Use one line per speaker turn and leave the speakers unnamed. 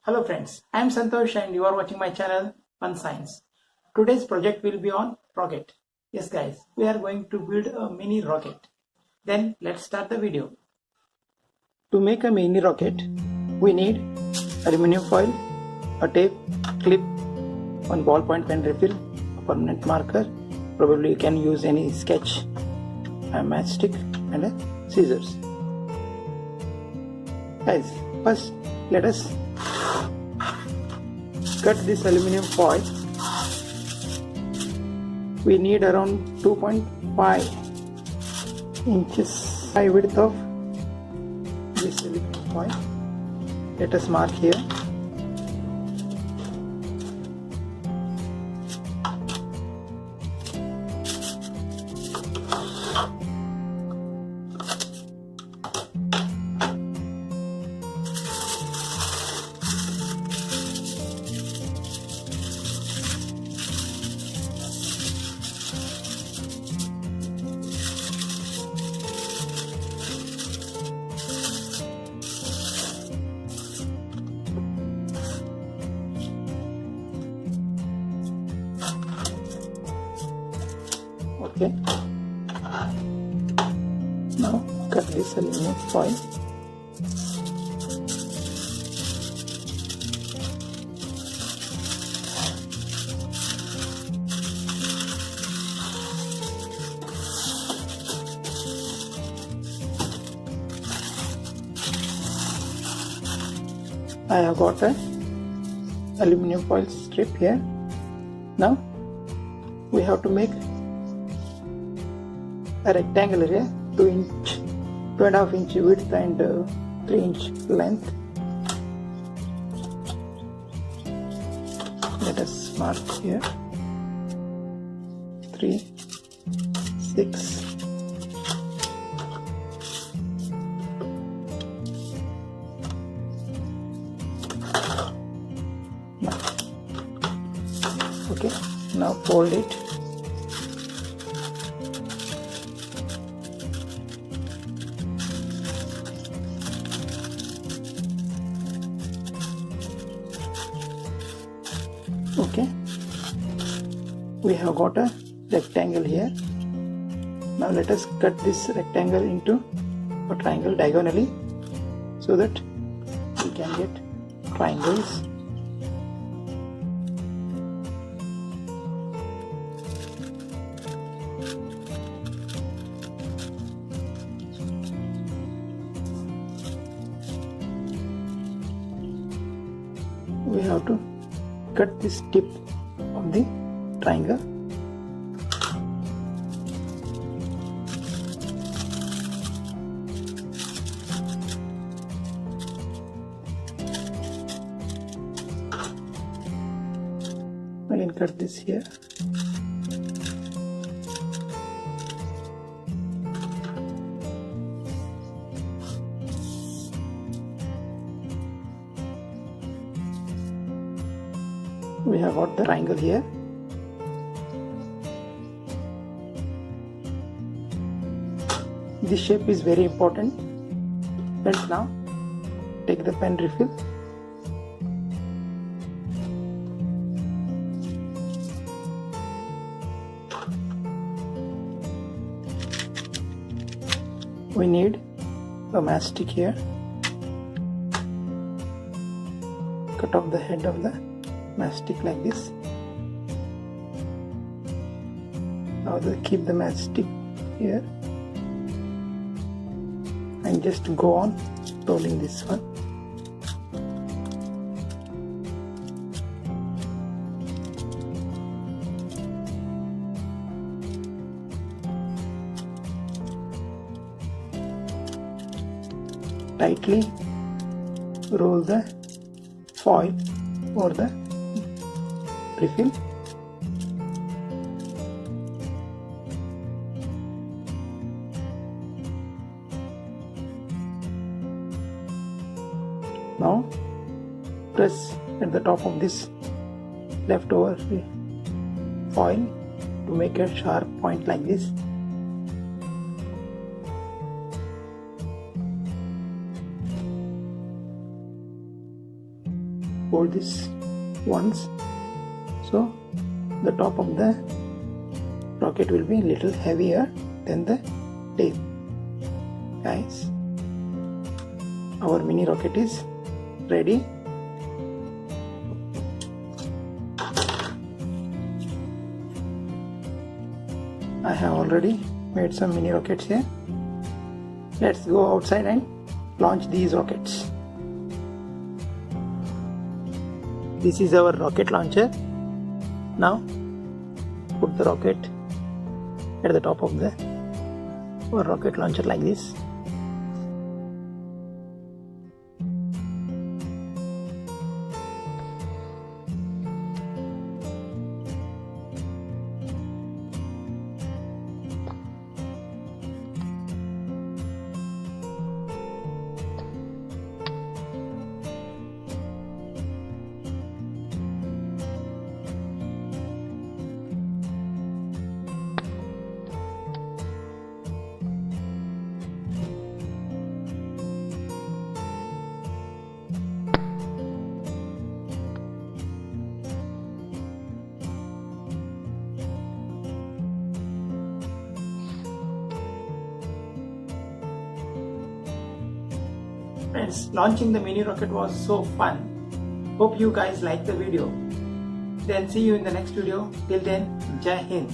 Hello friends, I am Santosh and you are watching my channel Fun Science. Today's project will be on rocket. Yes guys, we are going to build a mini rocket. Then let's start the video. To make a mini rocket, we need aluminum foil, a tape, clip, one ballpoint pen refill, a permanent marker, probably you can use any sketch, a matchstick and a scissors. Guys, first let us cut this aluminum foil. We need around 2.5 inches high width of this aluminum foil. Let us mark here. Okay. Now cut this aluminum foil. I have got a aluminum foil strip here. Now we have to make a rectangle here, 2.5 inch width and 3 inch length. Let us mark here 3, 6, okay. Now fold it. Okay, we have got a rectangle here. Now let us cut this rectangle into a triangle diagonally so that we can get triangles. We have to cut this tip of the triangle. Again cut this here. We have got the triangle here. This shape is very important. And now take the pen refill. We need a mastic here. Cut off the head of the mastic like this. Now keep the mastic here and just go on rolling this one. Tightly roll the foil over the refill. Now press at the top of this leftover foil to make a sharp point like this. hold this once, so the top of the rocket will be little heavier than the tail. Guys, our mini rocket is ready. I have already made some mini rockets here. Let's go outside and launch these rockets. This is our rocket launcher. Now put the rocket at the top of the rocket launcher like this. Friends, launching the mini rocket was so fun. Hope you guys liked the video. Then see you in the next video. Till then, Jai Hind.